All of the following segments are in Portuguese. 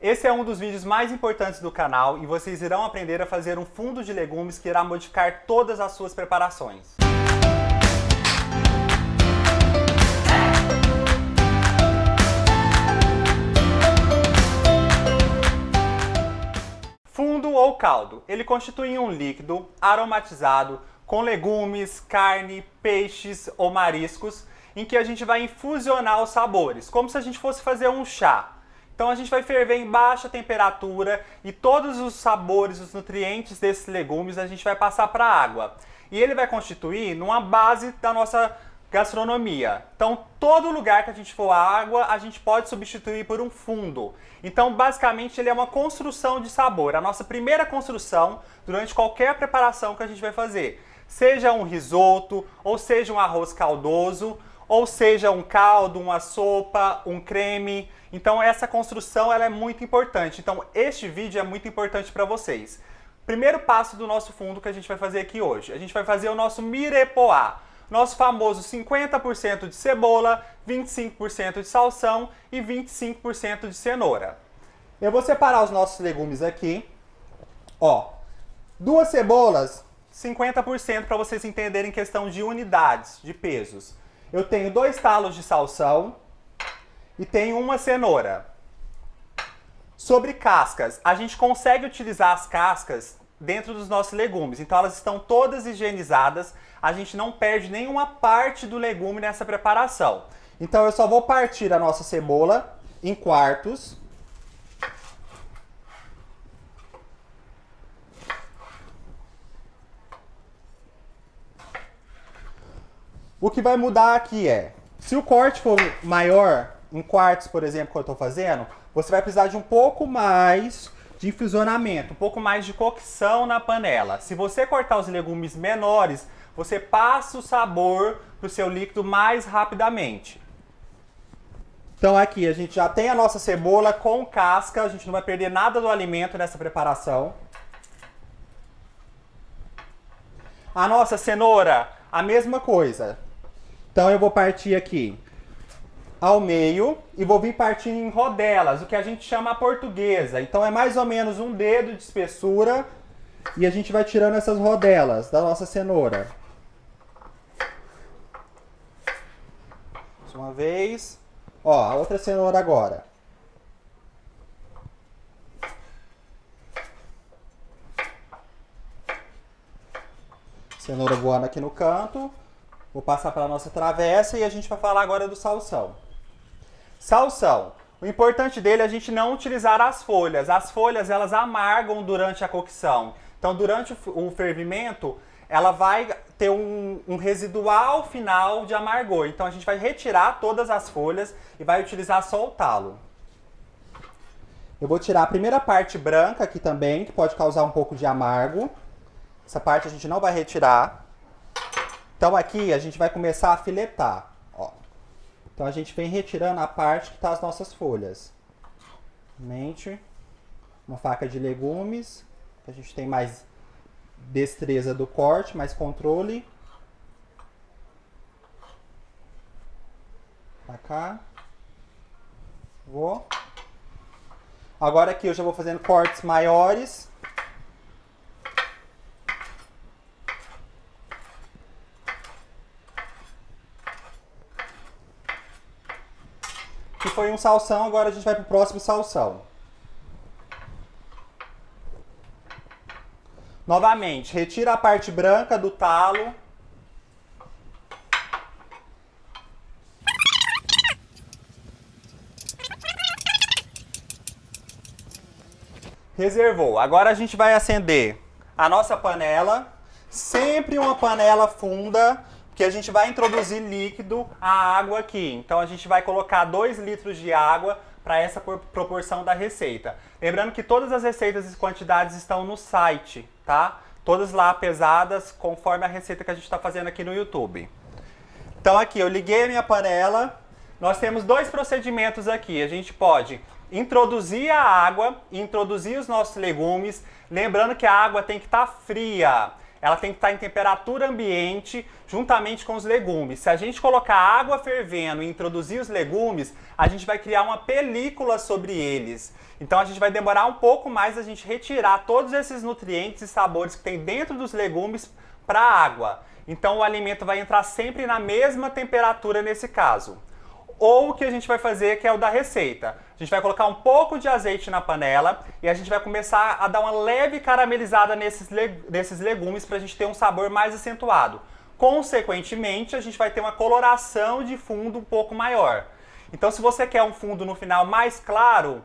Esse é um dos vídeos mais importantes do canal e vocês irão aprender a fazer um fundo de legumes que irá modificar todas as suas preparações. Fundo ou caldo, ele constitui um líquido aromatizado com legumes, carne, peixes ou mariscos, em que a gente vai infusionar os sabores, como se a gente fosse fazer um chá. Então a gente vai ferver em baixa temperatura e todos os sabores, os nutrientes desses legumes a gente vai passar para a água. E ele vai constituir uma base da nossa gastronomia. Então todo lugar que a gente for água, a gente pode substituir por um fundo. Então basicamente ele é uma construção de sabor, a nossa primeira construção durante qualquer preparação que a gente vai fazer. Seja um risoto, ou seja um arroz caldoso, ou seja um caldo, uma sopa, um creme. Então essa construção ela é muito importante. Então este vídeo é muito importante para vocês. Primeiro passo do nosso fundo que a gente vai fazer aqui hoje. A gente vai fazer o nosso mirepoix. Nosso famoso 50% de cebola, 25% de salsão e 25% de cenoura. Eu vou separar os nossos legumes aqui. Ó, 2 cebolas, 50% para vocês entenderem questão de unidades, de pesos. Eu tenho 2 talos de salsão e tenho uma cenoura. Sobre cascas, a gente consegue utilizar as cascas dentro dos nossos legumes. Então elas estão todas higienizadas, a gente não perde nenhuma parte do legume nessa preparação. Então eu só vou partir a nossa cebola em quartos. O que vai mudar aqui é, se o corte for maior, em quartos, por exemplo, que eu estou fazendo, você vai precisar de um pouco mais de infusionamento, um pouco mais de cocção na panela. Se você cortar os legumes menores, você passa o sabor para o seu líquido mais rapidamente. Então aqui a gente já tem a nossa cebola com casca, a gente não vai perder nada do alimento nessa preparação. A nossa cenoura, a mesma coisa. Então eu vou partir aqui ao meio e vou vir partindo em rodelas, o que a gente chama a portuguesa. Então é mais ou menos um dedo de espessura e a gente vai tirando essas rodelas da nossa cenoura. Mais uma vez. Ó, a outra cenoura agora. Cenoura voando aqui no canto. Vou passar para a nossa travessa e a gente vai falar agora do salsão. Salsão. O importante dele é a gente não utilizar as folhas. As folhas, elas amargam durante a cocção. Então, durante o fervimento, ela vai ter um residual final de amargor. Então, a gente vai retirar todas as folhas e vai utilizar só o talo. Eu vou tirar a primeira parte branca aqui também, que pode causar um pouco de amargo. Essa parte a gente não vai retirar. Então aqui a gente vai começar a filetar, ó. Então a gente vem retirando a parte que tá as nossas folhas. Uma faca de legumes, a gente tem mais destreza do corte, mais controle. Pra cá. Vou. Agora aqui eu já vou fazendo cortes maiores. Que foi um salsão, agora a gente vai pro próximo salsão. Novamente, retira a parte branca do talo. Reservou. Agora a gente vai acender a nossa panela. Sempre uma panela funda, que a gente vai introduzir líquido, a água aqui. Então a gente vai colocar 2 litros de água para essa proporção da receita. Lembrando que todas as receitas e quantidades estão no site, tá? Todas lá pesadas, conforme a receita que a gente está fazendo aqui no YouTube. Então aqui, eu liguei a minha panela. Nós temos 2 procedimentos aqui. A gente pode introduzir a água, introduzir os nossos legumes. Lembrando que a água tem que estar fria. ela tem que estar em temperatura ambiente juntamente com os legumes. Se a gente colocar água fervendo e introduzir os legumes, a gente vai criar uma película sobre eles. Então a gente vai demorar um pouco mais a gente retirar todos esses nutrientes e sabores que tem dentro dos legumes para a água. Então o alimento vai entrar sempre na mesma temperatura nesse caso. Ou o que a gente vai fazer, que é o da receita. A gente vai colocar um pouco de azeite na panela e a gente vai começar a dar uma leve caramelizada nesses legumes para a gente ter um sabor mais acentuado. Consequentemente, a gente vai ter uma coloração de fundo um pouco maior. Então, se você quer um fundo no final mais claro,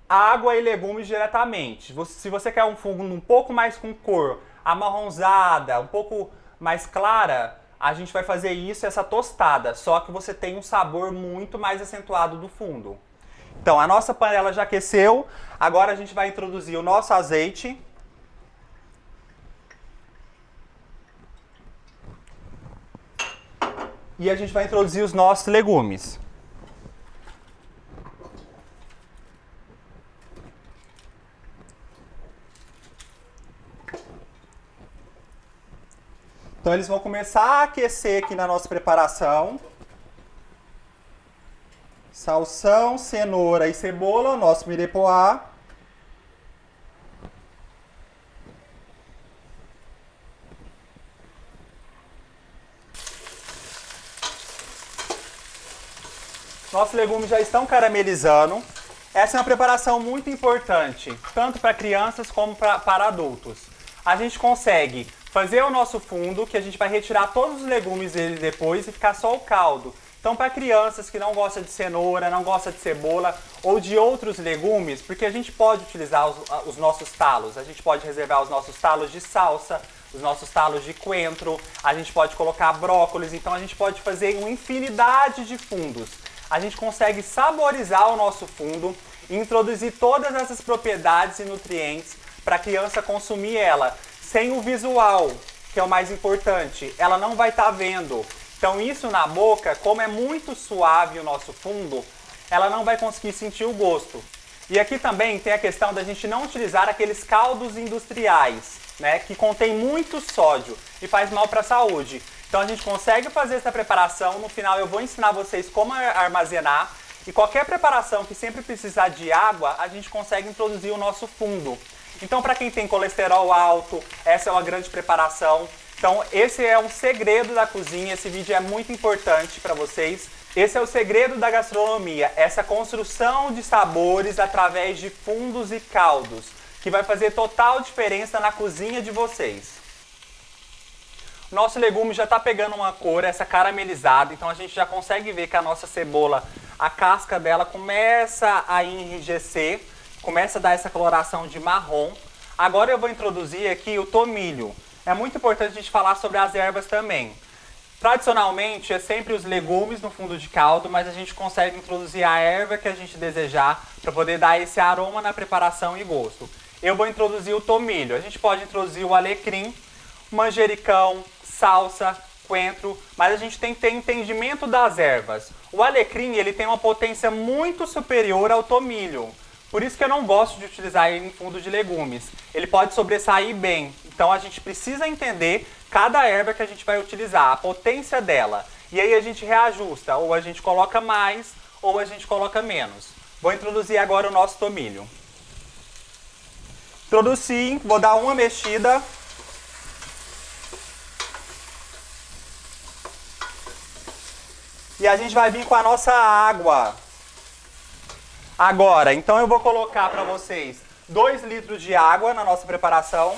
água e legumes diretamente. Se você quer um fundo um pouco mais com cor amarronzada, um pouco mais clara, a gente vai fazer isso, essa tostada, só que você tem um sabor muito mais acentuado do fundo. Então, a nossa panela já aqueceu, agora a gente vai introduzir o nosso azeite. E a gente vai introduzir os nossos legumes. Então eles vão começar a aquecer aqui na nossa preparação. Salsão, cenoura e cebola, o nosso mirepoix. Nossos legumes já estão caramelizando. Essa é uma preparação muito importante, tanto para crianças como para adultos. A gente consegue fazer o nosso fundo, que a gente vai retirar todos os legumes dele depois e ficar só o caldo. Então, para crianças que não gostam de cenoura, não gostam de cebola ou de outros legumes, porque a gente pode utilizar os nossos talos, a gente pode reservar os nossos talos de salsa, os nossos talos de coentro, a gente pode colocar brócolis, então a gente pode fazer uma infinidade de fundos. A gente consegue saborizar o nosso fundo e introduzir todas essas propriedades e nutrientes para a criança consumir ela, sem o visual, que é o mais importante. Ela não vai estar vendo. Então isso na boca, como é muito suave o nosso fundo, ela não vai conseguir sentir o gosto. E aqui também tem a questão da gente não utilizar aqueles caldos industriais, né, que contém muito sódio e faz mal para a saúde. Então a gente consegue fazer essa preparação, no final eu vou ensinar vocês como armazenar, e qualquer preparação que sempre precisar de água, a gente consegue introduzir o nosso fundo. Então para quem tem colesterol alto, essa é uma grande preparação. Então esse é um segredo da cozinha, esse vídeo é muito importante para vocês. Esse é o segredo da gastronomia, essa construção de sabores através de fundos e caldos, que vai fazer total diferença na cozinha de vocês. Nosso legume já está pegando uma cor, essa caramelizada, então a gente já consegue ver que a nossa cebola, a casca dela começa a enrijecer, começa a dar essa coloração de marrom. Agora eu vou introduzir aqui o tomilho. É muito importante a gente falar sobre as ervas também. Tradicionalmente é sempre os legumes no fundo de caldo, mas a gente consegue introduzir a erva que a gente desejar para poder dar esse aroma na preparação e gosto. Eu vou introduzir o tomilho. A gente pode introduzir o alecrim, manjericão, salsa, coentro, mas a gente tem que ter entendimento das ervas. O alecrim ele tem uma potência muito superior ao tomilho. Por isso que eu não gosto de utilizar ele em fundo de legumes. Ele pode sobressair bem. Então a gente precisa entender cada erva que a gente vai utilizar, a potência dela. E aí a gente reajusta, ou a gente coloca mais, ou a gente coloca menos. Vou introduzir agora o nosso tomilho. Introduzi, vou dar uma mexida. E a gente vai vir com a nossa água. Agora, então eu vou colocar para vocês 2 litros de água na nossa preparação.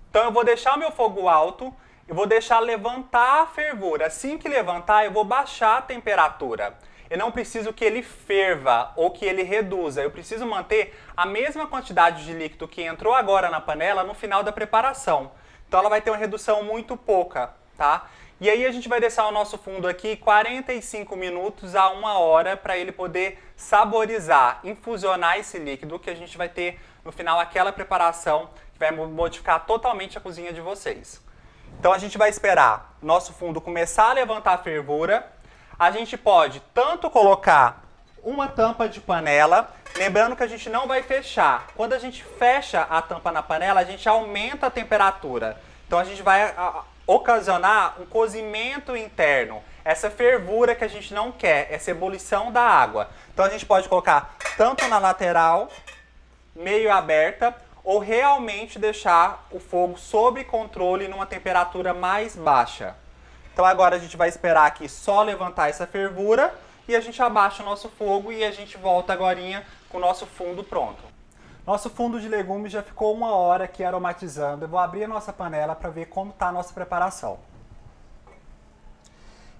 Então eu vou deixar o meu fogo alto, eu vou deixar levantar a fervura. Assim que levantar, eu vou baixar a temperatura. Eu não preciso que ele ferva ou que ele reduza. Eu preciso manter a mesma quantidade de líquido que entrou agora na panela no final da preparação. Então ela vai ter uma redução muito pouca, tá? E aí a gente vai deixar o nosso fundo aqui 45 minutos a 1 hora para ele poder saborizar, infusionar esse líquido, que a gente vai ter no final aquela preparação que vai modificar totalmente a cozinha de vocês. Então a gente vai esperar nosso fundo começar a levantar a fervura. A gente pode tanto colocar uma tampa de panela, lembrando que a gente não vai fechar. Quando a gente fecha a tampa na panela, a gente aumenta a temperatura. Então a gente vai ocasionar um cozimento interno, essa fervura que a gente não quer, essa ebulição da água. Então a gente pode colocar tanto na lateral, meio aberta, ou realmente deixar o fogo sob controle numa temperatura mais baixa. Então agora a gente vai esperar aqui só levantar essa fervura e a gente abaixa o nosso fogo e a gente volta agorinha com o nosso fundo pronto. Nosso fundo de legumes já ficou 1 hora aqui aromatizando. Eu vou abrir a nossa panela para ver como está a nossa preparação.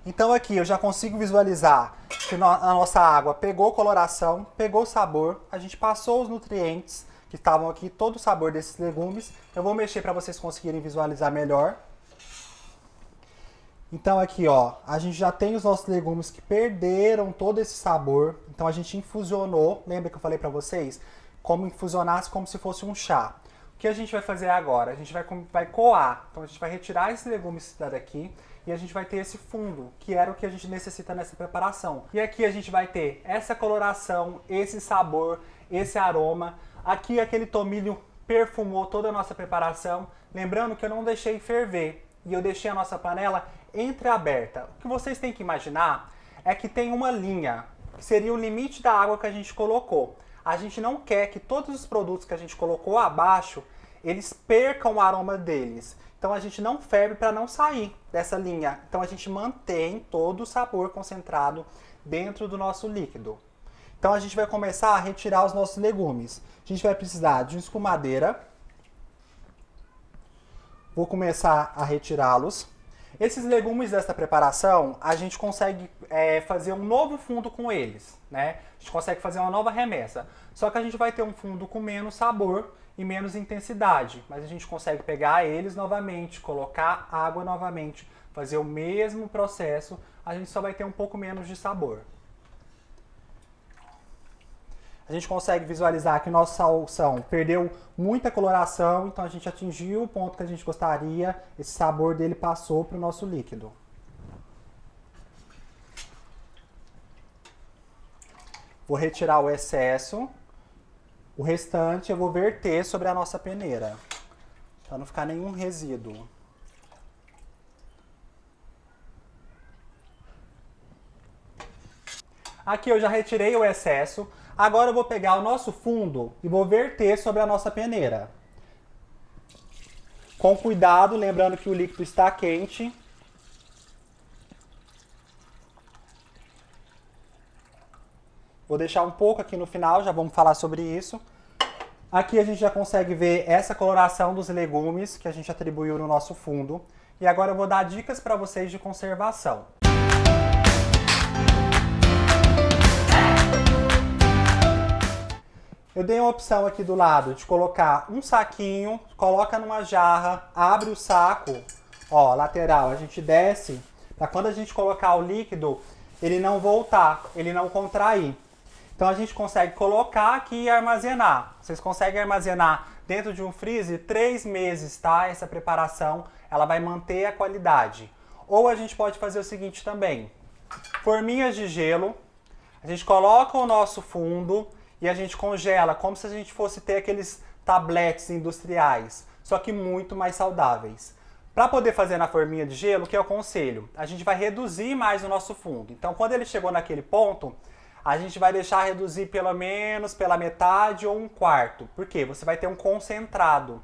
Então aqui eu já consigo visualizar que a nossa água pegou coloração, pegou sabor, a gente passou os nutrientes que estavam aqui, todo o sabor desses legumes. Eu vou mexer para vocês conseguirem visualizar melhor. Então aqui, ó, a gente já tem os nossos legumes que perderam todo esse sabor. Então a gente infusionou, lembra que eu falei para vocês? Como infusionasse como se fosse um chá. O que a gente vai fazer agora? A gente vai coar. Então a gente vai retirar esses legumes daqui e a gente vai ter esse fundo, que era o que a gente necessita nessa preparação. E aqui a gente vai ter essa coloração, esse sabor, esse aroma. Aqui aquele tomilho perfumou toda a nossa preparação. Lembrando que eu não deixei ferver e eu deixei a nossa panela entreaberta. O que vocês têm que imaginar é que tem uma linha, que seria o limite da água que a gente colocou. A gente não quer que todos os produtos que a gente colocou abaixo, eles percam o aroma deles. Então a gente não ferve para não sair dessa linha. Então a gente mantém todo o sabor concentrado dentro do nosso líquido. Então a gente vai começar a retirar os nossos legumes. A gente vai precisar de uma escumadeira. Vou começar a retirá-los. Esses legumes dessa preparação, a gente consegue fazer um novo fundo com eles, né? A gente consegue fazer uma nova remessa. Só que a gente vai ter um fundo com menos sabor e menos intensidade. Mas a gente consegue pegar eles novamente, colocar água novamente, fazer o mesmo processo, a gente só vai ter um pouco menos de sabor. A gente consegue visualizar que o nosso salsão perdeu muita coloração, então a gente atingiu o ponto que a gente gostaria, esse sabor dele passou para o nosso líquido. Vou retirar o excesso, o restante eu vou verter sobre a nossa peneira, para não ficar nenhum resíduo. Aqui eu já retirei o excesso. Agora eu vou pegar o nosso fundo e vou verter sobre a nossa peneira. Com cuidado, lembrando que o líquido está quente. Vou deixar um pouco aqui no final, já vamos falar sobre isso. Aqui a gente já consegue ver essa coloração dos legumes que a gente atribuiu no nosso fundo. E agora eu vou dar dicas para vocês de conservação. Eu dei uma opção aqui do lado de colocar um saquinho, coloca numa jarra, abre o saco, ó, lateral, a gente desce, para quando a gente colocar o líquido, ele não voltar, ele não contrair. Então a gente consegue colocar aqui e armazenar. Vocês conseguem armazenar dentro de um freezer 3 meses, tá? Essa preparação, ela vai manter a qualidade. Ou a gente pode fazer o seguinte também, forminhas de gelo, a gente coloca o nosso fundo e a gente congela, como se a gente fosse ter aqueles tabletes industriais, só que muito mais saudáveis. Para poder fazer na forminha de gelo, o que eu aconselho? A gente vai reduzir mais o nosso fundo. Então, quando ele chegou naquele ponto, a gente vai deixar reduzir pelo menos pela metade ou 1/4. Por quê? Você vai ter um concentrado.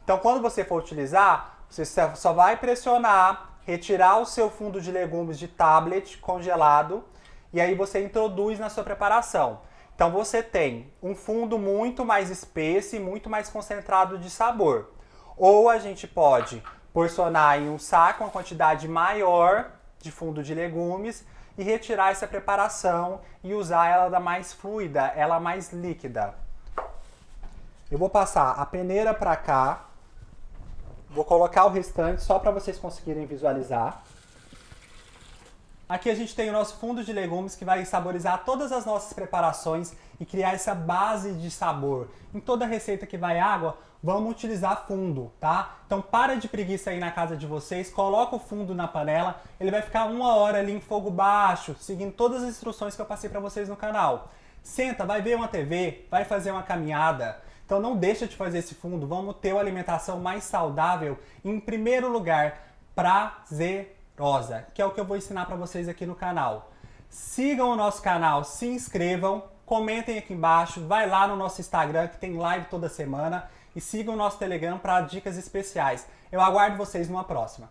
Então, quando você for utilizar, você só vai pressionar, retirar o seu fundo de legumes de tablet congelado e aí você introduz na sua preparação. Então você tem um fundo muito mais espesso e muito mais concentrado de sabor. Ou a gente pode porcionar em um saco uma quantidade maior de fundo de legumes e retirar essa preparação e usar ela da mais fluida, ela mais líquida. Eu vou passar a peneira para cá, vou colocar o restante só para vocês conseguirem visualizar. Aqui a gente tem o nosso fundo de legumes que vai saborizar todas as nossas preparações e criar essa base de sabor. Em toda receita que vai água, vamos utilizar fundo, tá? Então para de preguiça aí na casa de vocês, coloca o fundo na panela, ele vai ficar 1 hora ali em fogo baixo, seguindo todas as instruções que eu passei para vocês no canal. Senta, vai ver uma TV, vai fazer uma caminhada, então não deixa de fazer esse fundo, vamos ter uma alimentação mais saudável, em primeiro lugar, prazerosa, que é o que eu vou ensinar para vocês aqui no canal. Sigam o nosso canal, se inscrevam, comentem aqui embaixo, vai lá no nosso Instagram que tem live toda semana e sigam o nosso Telegram para dicas especiais. Eu aguardo vocês numa próxima.